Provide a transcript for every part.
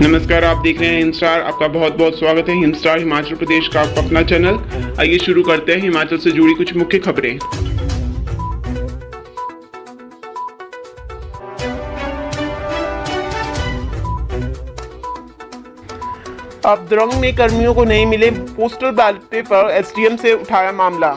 नमस्कार, आप देख रहे हैं हिमस्टार। आपका बहुत बहुत स्वागत है। हिमस्टार हिमाचल प्रदेश का आपका अपना चैनल। आइए शुरू करते हैं हिमाचल से जुड़ी कुछ मुख्य खबरें। अब द्रंग में कर्मियों को नहीं मिले पोस्टल बैलेट पेपर, एसडीएम से उठाया मामला।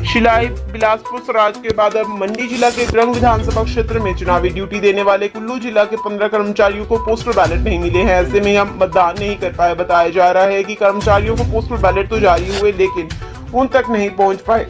शिलाई बिलासपुर सराज के बाद अब मंडी जिला के द्रंग विधानसभा क्षेत्र में चुनावी ड्यूटी देने वाले कुल्लू जिला के 15 कर्मचारियों को पोस्टल बैलेट नहीं मिले हैं। ऐसे में हम मतदान नहीं कर पाए। बताया जा रहा है कि कर्मचारियों को पोस्टल बैलेट तो जारी हुए, लेकिन उन तक नहीं पहुंच पाए।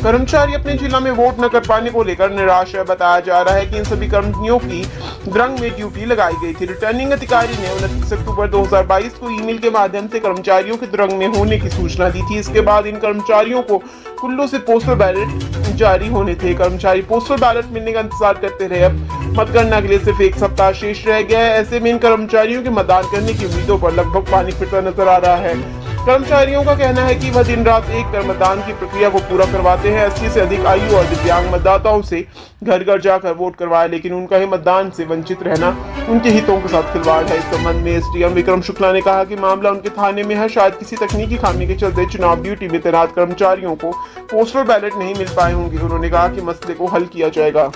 कर्मचारी अपने जिला में वोट न कर पाने को लेकर निराश है। बताया जा रहा है कि इन सभी कर्मियों की द्रंग में ड्यूटी लगाई गई थी। रिटर्निंग अधिकारी ने 29 अक्टूबर 2022 को ईमेल के माध्यम से कर्मचारियों के द्रंग में होने की सूचना दी थी। इसके बाद इन कर्मचारियों को कुल्लू से पोस्टल बैलेट जारी होने थे। कर्मचारी पोस्टल बैलेट मिलने का इंतजार करते रहे। अब मतगणना के लिए सिर्फ एक सप्ताह शेष रह गया है। ऐसे में इन कर्मचारियों के मतदान करने की उम्मीदों पर लगभग पानी फिरता नजर आ रहा है। कर्मचारियों का कहना है कि वह दिन रात एक कर मतदान की प्रक्रिया को पूरा करवाते हैं। 80 से अधिक आयु और दिव्यांग मतदाताओं से घर घर जाकर वोट करवाए, लेकिन उनका ही मतदान से वंचित रहना उनके हितों के साथ खिलवाड़ है। इस संबंध में एसडीएम विक्रम शुक्ला ने कहा कि मामला उनके थाने में है। शायद किसी तकनीकी खामी के चलते चुनाव ड्यूटी में तैनात कर्मचारियों को पोस्टल बैलेट नहीं मिल पाए होंगे। उन्होंने कहा कि मसले को हल किया जाएगा।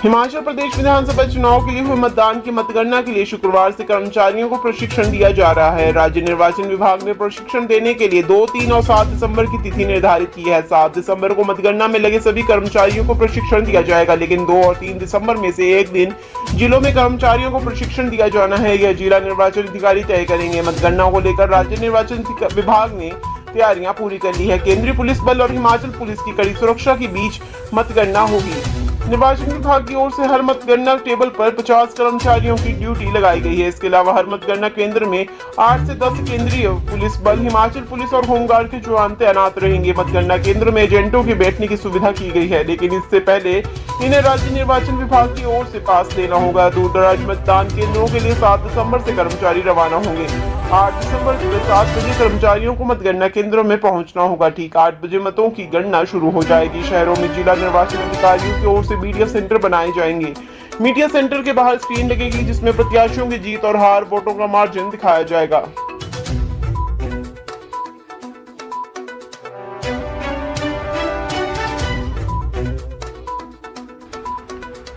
हिमाचल प्रदेश विधानसभा चुनाव के लिए हुए मतदान की मतगणना के लिए शुक्रवार से कर्मचारियों को प्रशिक्षण दिया जा रहा है। राज्य निर्वाचन विभाग ने प्रशिक्षण देने के लिए 2, 3 और 7 दिसंबर की तिथि निर्धारित की है। 7 दिसंबर को मतगणना में लगे सभी कर्मचारियों को प्रशिक्षण दिया जाएगा, लेकिन 2 और 3 दिसंबर में से एक दिन जिलों में कर्मचारियों को प्रशिक्षण दिया जाना है। यह जिला निर्वाचन अधिकारी तय करेंगे। मतगणना को लेकर राज्य निर्वाचन विभाग ने तैयारियां पूरी कर ली है। केंद्रीय पुलिस बल और हिमाचल पुलिस की कड़ी सुरक्षा के बीच मतगणना होगी। निर्वाचन विभाग की ओर से हर मतगणना टेबल पर 50 कर्मचारियों की ड्यूटी लगाई गई है। इसके अलावा हर मतगणना केंद्र में 8 से 10 केंद्रीय पुलिस बल, हिमाचल पुलिस और होमगार्ड के जवान तैनात रहेंगे। मतगणना केंद्र में एजेंटों के बैठने की सुविधा की गई है, लेकिन इससे पहले इन्हें राज्य निर्वाचन विभाग की ओर से पास लेना होगा। दूर-दराज मतदान केंद्रों के लिए 7 दिसंबर से कर्मचारी रवाना होंगे। 8 दिसंबर सुबह 7 बजे कर्मचारियों को मतगणना केंद्रों में पहुंचना होगा। ठीक 8 बजे मतों की गणना शुरू हो जाएगी। शहरों में जिला निर्वाचन अधिकारियों की ओर से मीडिया सेंटर बनाए जाएंगे। मीडिया सेंटर के बाहर स्क्रीन लगेगी, जिसमें प्रत्याशियों की जीत और हार, वोटों का मार्जिन दिखाया जाएगा।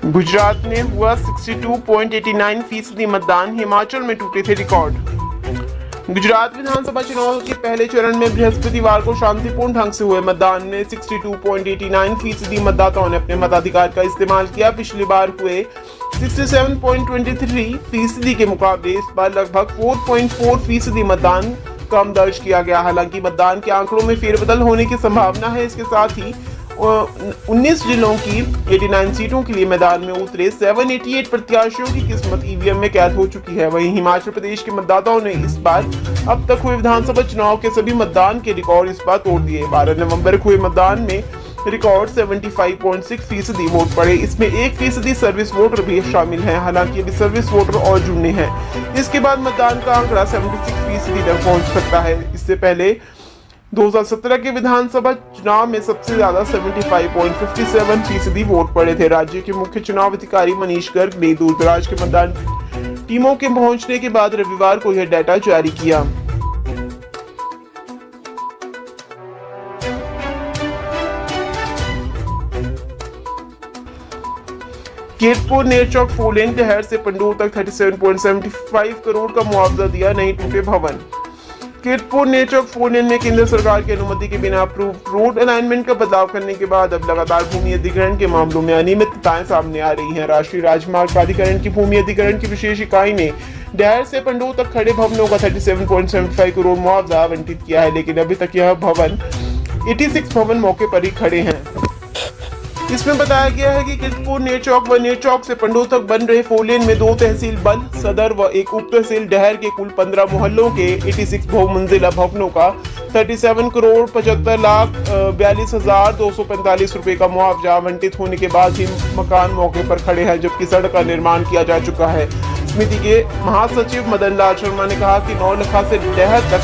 गुजरात में हुआ 62.89% मतदान। हिमाचल में टूटे थे रिकॉर्ड। गुजरात विधानसभा चुनाव के पहले चरण में बृहस्पतिवार को शांतिपूर्ण ढंग से हुए मतदान में 62.89% मतदाताओं ने अपने मताधिकार का इस्तेमाल किया। पिछली बार हुए 67.23% के मुकाबले इस बार लगभग 4.4% मतदान कम दर्ज किया गया। हालांकि मतदान के आंकड़ों में फेरबदल होने की संभावना है। इसके साथ ही 19 जिलों की 89 सीटों के लिए मैदान में उतरे 788 प्रत्याशियों की किस्मत ईवीएम में कैद हो चुकी है। वहीं हिमाचल प्रदेश के मतदाताओं ने इस बार अब तक हुए विधानसभा चुनाव के सभी मतदान के रिकॉर्ड इस बार तोड़ दिए। 12 नवंबर को हुए मतदान में रिकॉर्ड 75.6% वोट पड़े। इसमें 1% सर्विस वोटर भी शामिल हैं। हालांकि अभी सर्विस वोटर और जुड़ने हैं। इसके बाद मतदान का आंकड़ा 76% तक पहुंच सकता है। इससे पहले 2017 के विधानसभा चुनाव में सबसे ज्यादा 75.57% वोट पड़े थे। राज्य के मुख्य चुनाव अधिकारी मनीष गर्ग ने दूरदराज के मतदान टीमों के पहुंचने के बाद रविवार को यह डाटा जारी किया। कीरतपुर नेरचौक 4 लेन डहर से पंडोर तक 37.75 करोड़ का मुआवजा दिया, नहीं टूटे भवन। कीरतपुर नेरचौक 4 लेन में केंद्र सरकार की अनुमति के बिना अप्रूव रोड अलाइनमेंट का बदलाव करने के बाद अब लगातार भूमि अधिग्रहण के मामलों में अनियमितताएं सामने आ रही हैं। राष्ट्रीय राजमार्ग प्राधिकरण की भूमि अधिग्रहण की विशेष इकाई ने डहर से पंडोर तक खड़े भवनों का 37.75 करोड़ मुआवजा आवंटित किया है, लेकिन अभी तक यह भवन 86 भवन मौके पर ही खड़े हैं। इसमें बताया गया है कि कीरतपुर नेरचौक व नेरचौक से पंडोर तक बन रहे 4 लेन में 2 तहसील बल, सदर व एक उप तहसील डहर के कुल 15 मोहल्लों के 86 बहुमंजिला भवनों का 37 करोड़ 75 लाख 42,245 रुपए का मुआवजा आवंटित होने के बाद ही मकान मौके पर खड़े हैं, जबकि सड़क का निर्माण किया जा चुका है। समिति के महासचिव मदन लाल शर्मा ने कहा कि 9 लखा से डहर तक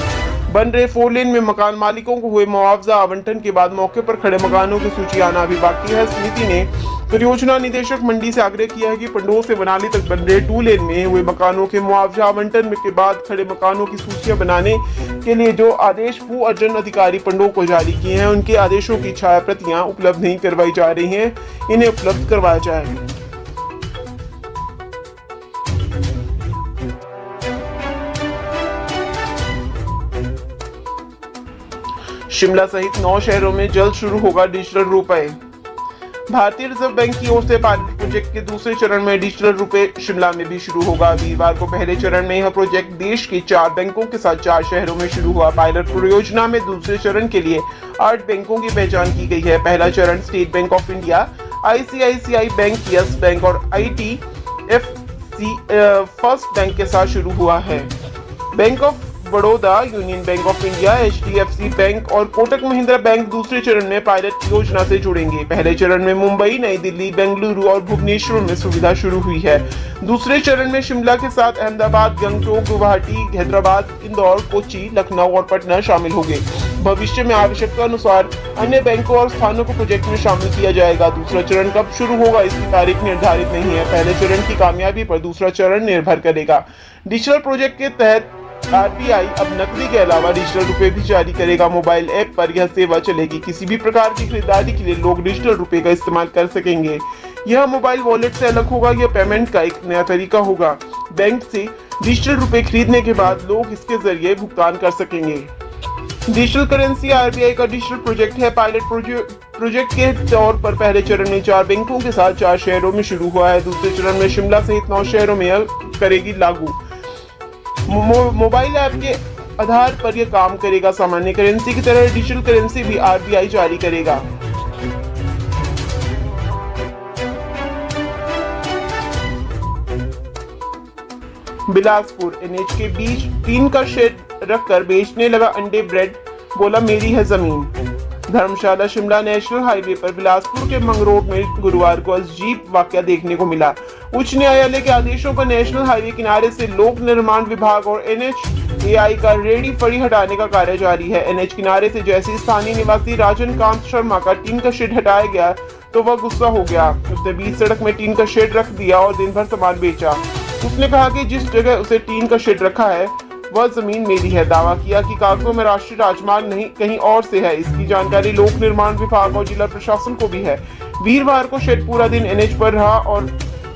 बन रहे 4 लेन में मकान मालिकों को हुए मुआवजा आवंटन के बाद मौके पर खड़े मकानों की सूची आना अभी बाकी है। समिति ने परियोजना निदेशक मंडी से आग्रह किया है कि पंडोह से बनाली तक बन रहे 2 लेन में हुए मकानों के मुआवजा आवंटन के बाद खड़े मकानों की सूचियां बनाने के लिए जो आदेश भू अर्जन अधिकारी पंडोह को जारी किए हैं, उनके आदेशों की छाया प्रतियां उपलब्ध नहीं करवाई जा रही हैं, इन्हें उपलब्ध करवाया जाए। शिमला सहित 9 शहरों में जल्द शुरू होगा डिजिटल रुपए। भारतीय रिजर्व बैंक की ओर से पायलट प्रोजेक्ट के दूसरे चरण में डिजिटल रुपए शिमला में भी शुरू होगा। वीरवार को पहले चरण में यह प्रोजेक्ट देश के 4 बैंकों के साथ 4 शहरों में शुरू हुआ। पायलट परियोजना में दूसरे चरण के लिए 8 बैंकों की पहचान की गई है। पहला चरण state bank of India, ICICI bank, yes bank और ITFC फर्स्ट बैंक के साथ शुरू हुआ है। Bank of Baroda, union bank of India, HDFC bank और कोटक महिंद्रा बैंक दूसरे चरण में पायलट योजना से जुड़ेंगे। पहले चरण में मुंबई, नई दिल्ली, बेंगलुरु और भुवनेश्वर में सुविधा शुरू हुई है। दूसरे चरण में शिमला के साथ अहमदाबाद, गंगटोक, गुवाहाटी, हैदराबाद, इंदौर, कोच्चि, लखनऊ और पटना शामिल होंगे। भविष्य में आवश्यकता अनुसार अन्य बैंकों और स्थानों को प्रोजेक्ट में शामिल किया जाएगा। दूसरा चरण कब शुरू होगा इसकी तारीख निर्धारित नहीं है। पहले चरण की कामयाबी पर दूसरा चरण निर्भर करेगा। डिजिटल प्रोजेक्ट के तहत RBI अब नकदी के अलावा डिजिटल रुपए भी जारी करेगा। मोबाइल ऐप पर यह सेवा चलेगी। किसी भी प्रकार की खरीदारी के लिए लोग डिजिटल रुपए का इस्तेमाल कर सकेंगे। यह मोबाइल वॉलेट से अलग होगा। यह पेमेंट का एक नया तरीका होगा। बैंक से डिजिटल रुपए खरीदने के बाद लोग इसके जरिए भुगतान कर सकेंगे। डिजिटल करेंसी RBI का डिजिटल प्रोजेक्ट है। पायलट प्रोजेक्ट के तौर पर पहले चरण में 4 बैंकों के साथ 4 शहरों में शुरू हुआ है। दूसरे चरण में शिमला सहित 9 शहरों में यह करेगी लागू। मोबाइल ऐप के आधार पर यह काम करेगा। सामान्य करेंसी की तरह डिजिटल करेंसी भी RBI जारी करेगा। बिलासपुर NH के बीच टीन का शेड रखकर बेचने लगा अंडे ब्रेड, बोला मेरी है जमीन। धर्मशाला शिमला नेशनल हाईवे पर बिलासपुर के मंगरोड में गुरुवार को अजीब वाकया देखने को मिला। उच्च न्यायालय के आदेशों पर नेशनल हाईवे किनारे से लोक निर्माण विभाग और NHAI का रेडी फड़ी हटाने का कार्य जारी है। NH किनारे से जैसे स्थानीय निवासी राजन कांत शर्मा का टीन का शेड हटाया गया तो वह गुस्सा हो गया। उसने बीच सड़क में टीन का शेड रख दिया और दिन भर सामान बेचा। उसने कहा कि जिस जगह उसे टीन का शेड रखा है वह जमीन मेरी है। दावा किया कि कागजों में राष्ट्रीय राजमार्ग नहीं कहीं और से है। इसकी जानकारी लोक निर्माण विभाग और जिला प्रशासन को भी है। वीरवार को शेड पूरा दिन NH पर रहा और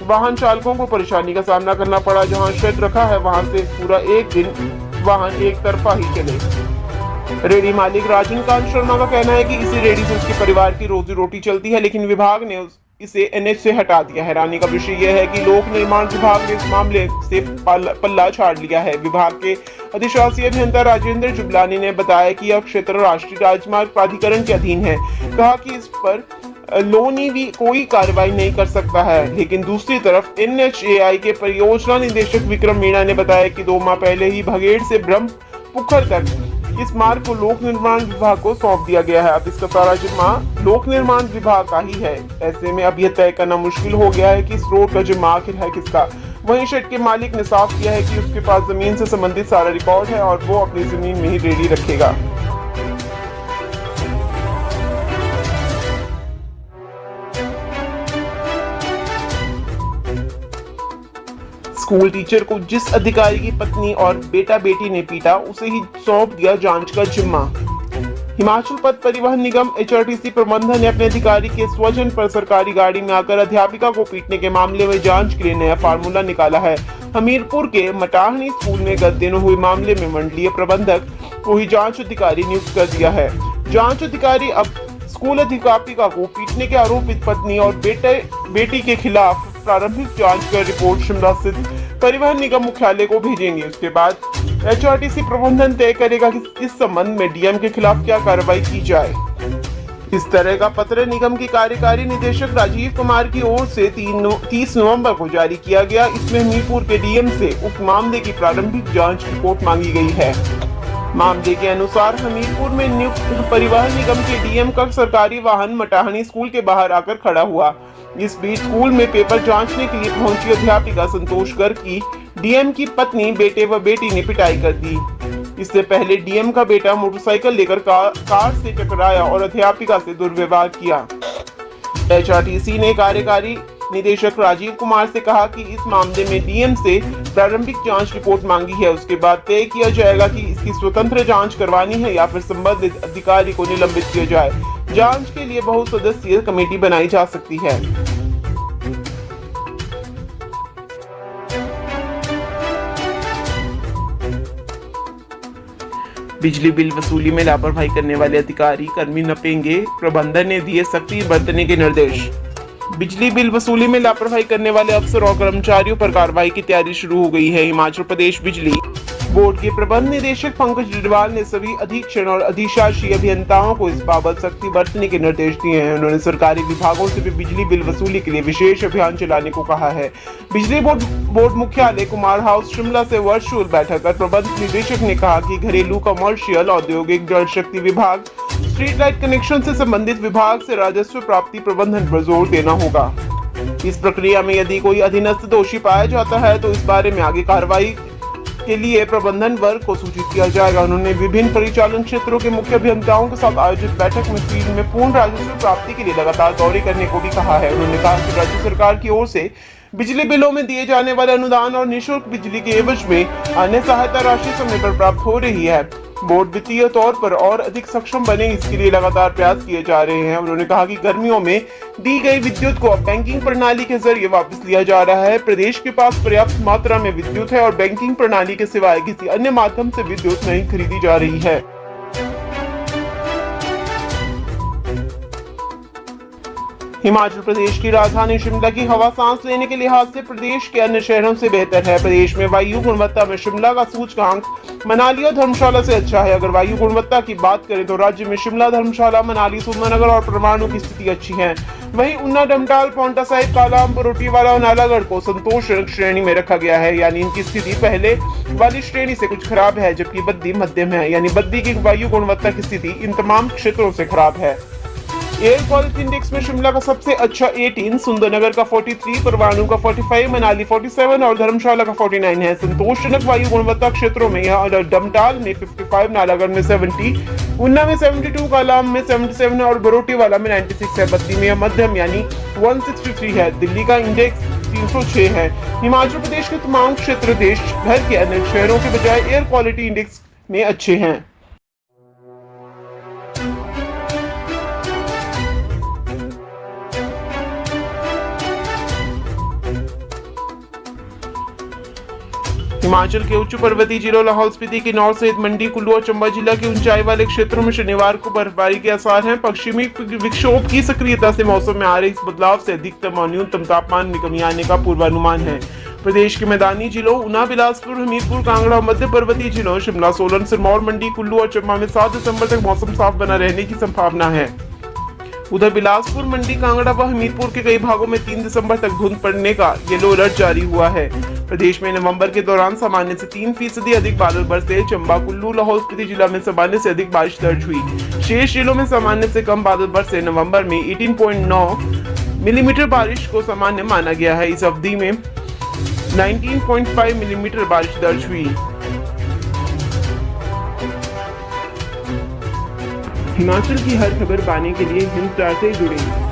वाहन चालकों को परेशानी का सामना करना पड़ा। जहां शेड रखा है वहां से पूरा एक दिन वाहन एक तरफा ही चले। रेडी मालिक राजन कांत शर्मा का कहना है कि इसी रेडी से उसके परिवार की रोजी रोटी चलती है, लेकिन विभाग ने इसे NH से हटा दिया। हैरानी का विषय यह है कि लोक निर्माण विभाग ने इस मामले से पल्ला झाड़ लिया है। विभाग के अधिशासी अभियंता राजेंद्र जुबलानी ने बताया कि यह क्षेत्र राष्ट्रीय राजमार्ग प्राधिकरण के अधीन है। कहा कि इस पर लोनी भी कोई कार्रवाई नहीं कर सकता है। लेकिन दूसरी तरफ NHAI के परियोजना निदेशक विक्रम मीणा ने बताया कि 2 माह पहले ही भगेड़ से ब्रह्मपुखर तक इस मार्ग को लोक निर्माण विभाग को सौंप दिया गया है। अब इसका सारा जिम्मा लोक निर्माण विभाग का ही है। ऐसे में अब यह तय करना मुश्किल हो गया है कि इस रोड का जिम्मा आखिर है किसका। वहीं शेड के मालिक ने साफ किया है कि उसके पास जमीन से संबंधित सारा रिकॉर्ड है और वो अपनी जमीन में ही रेडी रखेगा। स्कूल टीचर को जिस अधिकारी की पत्नी और बेटा बेटी ने पीटा उसे ही सौंप दिया जांच का जिम्मा। हिमाचल पथ परिवहन निगम HRTC प्रबंधन ने अपने अधिकारी के स्वजन पर सरकारी गाड़ी में आकर अध्यापिका को पीटने के मामले में जांच के लिए नया फार्मूला निकाला है। हमीरपुर के मटाहनी स्कूल में गत दिनों हुए मामले में मंडलीय प्रबंधक को ही जांच अधिकारी नियुक्त कर दिया है। जांच अधिकारी अब स्कूल अध्यापिका को पीटने के आरोपित पत्नी और बेटी के खिलाफ प्रारंभिक जांच कर रिपोर्ट शिमला स्थित परिवहन निगम मुख्यालय को भेजेंगे। उसके बाद HRTC प्रबंधन तय करेगा कि इस संबंध में DM के खिलाफ क्या कार्रवाई की जाए। इस तरह का पत्र निगम के कार्यकारी निदेशक राजीव कुमार की ओर से 30 नवंबर को जारी किया गया। इसमें हमीरपुर के DM से उक्त मामले की प्रारंभिक जांच रिपोर्ट मांगी गई है। मामले के अनुसार हमीरपुर में नियुक्त परिवहन निगम के DM का सरकारी वाहन मटाहनी स्कूल के बाहर आकर खड़ा हुआ। इस बीच स्कूल में पेपर जांचने के लिए पहुंची अध्यापिका संतोष गर्ग की DM की पत्नी, बेटे व बेटी ने पिटाई कर दी। इससे पहले डीएम का बेटा मोटरसाइकिल लेकर कार से टकराया और अध्यापिका से दुर्व्यवहार किया। एचआरटीसी ने कार्यकारी निदेशक राजीव कुमार से कहा कि इस मामले में डीएम से प्रारंभिक जांच रिपोर्ट मांगी है। उसके बाद तय किया जाएगा कि इसकी स्वतंत्र जांच करवानी है या फिर संबंधित अधिकारी को निलंबित किया जाए। जांच के लिए बहुसदस्यीय कमेटी बनाई जा सकती है। बिजली बिल वसूली में लापरवाही करने वाले अधिकारी कर्मी नपेंगे, प्रबंधन ने दिए सख्ती बरतने के निर्देश। बिजली बिल वसूली में लापरवाही करने वाले अफसर और कर्मचारियों पर कार्रवाई की तैयारी शुरू हो गई है। हिमाचल प्रदेश बिजली बोर्ड के प्रबंध निदेशक पंकज डिडवाल ने सभी अधीक्षण और अधिशासी अभियंताओं को इस बाबत सख्ती बरतने के निर्देश दिए हैं। उन्होंने सरकारी विभागों से भी बिजली बिल वसूली के लिए विशेष अभियान चलाने को कहा है। बिजली बोर्ड मुख्यालय कुमार हाउस शिमला से वर्चुअल बैठक कर प्रबंध निदेशक ने कहा कि घरेलू, कमर्शियल, औद्योगिक, जल शक्ति विभाग, स्ट्रीट लाइट कनेक्शन से संबंधित विभाग से राजस्व प्राप्ति प्रबंधन पर जोर देना होगा। इस प्रक्रिया में यदि कोई अधीनस्थ दोषी पाया जाता है तो इस बारे में आगे कार्रवाई के लिए प्रबंधन वर्ग को सूचित किया जाएगा। उन्होंने विभिन्न परिचालन क्षेत्रों के मुख्य अभियंताओं के साथ आयोजित बैठक में फील्ड में पूर्ण राजस्व प्राप्ति के लिए लगातार दौरे करने को भी कहा है। उन्होंने कहा कि राज्य सरकार की ओर से बिजली बिलों में दिए जाने वाले अनुदान और निःशुल्क बिजली के एवज में अन्य सहायता राशि समय पर प्राप्त हो रही है। बोर्ड वित्तीय तौर पर और अधिक सक्षम बने, इसके लिए लगातार प्रयास किए जा रहे हैं। उन्होंने कहा कि गर्मियों में दी गई विद्युत को अब बैंकिंग प्रणाली के जरिए वापस लिया जा रहा है। प्रदेश के पास पर्याप्त मात्रा में विद्युत है और बैंकिंग प्रणाली के सिवाय किसी अन्य माध्यम से विद्युत नहीं खरीदी जा रही है। हिमाचल प्रदेश की राजधानी शिमला की हवा सांस लेने के लिहाज से प्रदेश के अन्य शहरों से बेहतर है। प्रदेश में वायु गुणवत्ता में शिमला का सूचकांक मनाली और धर्मशाला से अच्छा है। अगर वायु गुणवत्ता की बात करें तो राज्य में शिमला, धर्मशाला, मनाली, सुंदरनगर और परमाणु की स्थिति अच्छी है। वहीं ऊना, डमटाल, पांवटा साहिब, कालाअंब, बरोटीवाला और नालागढ़ को संतोषजनक श्रेणी में रखा गया है, यानी इनकी स्थिति पहले वाली श्रेणी से कुछ खराब है, जबकि बद्दी मध्यम है, यानी बद्दी की वायु गुणवत्ता की स्थिति इन तमाम क्षेत्रों से खराब है। एयर क्वालिटी इंडेक्स में शिमला का सबसे अच्छा 18, सुंदरनगर का 43, परमाणु का 45, मनाली 47 और धर्मशाला का 49 है। संतोषजनक वायु गुणवत्ता क्षेत्रों में यह डमटाल में 55, नालागढ़ में 70, ऊना में 72, कालाअंब में 77 और बरोटीवाला में 96 है। बद्दी में यह मध्यम यानी 163 है। दिल्ली का इंडेक्स 306 है। हिमाचल प्रदेश के तमाम क्षेत्र देश भर के अन्य शहरों के बजाय एयर क्वालिटी इंडेक्स में अच्छे हैं। हिमाचल के उच्च पर्वतीय जिलों लाहौल स्पीति, किन्नौर सहित मंडी, कुल्लू और चंबा जिला के ऊंचाई वाले क्षेत्रों में शनिवार को बर्फबारी के आसार हैं। पश्चिमी विक्षोभ की सक्रियता से मौसम में आ रहे इस बदलाव से अधिकतम और न्यूनतम तापमान में कमी आने का पूर्वानुमान है। प्रदेश के मैदानी जिलों ऊना, बिलासपुर, हमीरपुर, कांगड़ा और मध्य पर्वतीय जिलों शिमला, सोलन, सिरमौर, मंडी, कुल्लू और चंबा में 7 दिसंबर तक मौसम साफ बना रहने की संभावना है। उधर बिलासपुर, मंडी, कांगड़ा व हमीरपुर के कई भागों में 3 दिसंबर तक धुंध पड़ने का येलो अलर्ट जारी हुआ है। प्रदेश में नवंबर के दौरान सामान्य से 3% अधिक बादल बरसे। चंबा, कुल्लू, लाहौल स्पीति जिला में सामान्य से अधिक बारिश दर्ज हुई। शेष जिलों में सामान्य से कम बादल बरसे। नवंबर में 18.9 मिलीमीटर बारिश को सामान्य माना गया है। इस अवधि में 19.5 मिलीमीटर बारिश दर्ज हुई। हिमाचल की हर खबर पाने के लिए हिंद स्टार से जुड़ें।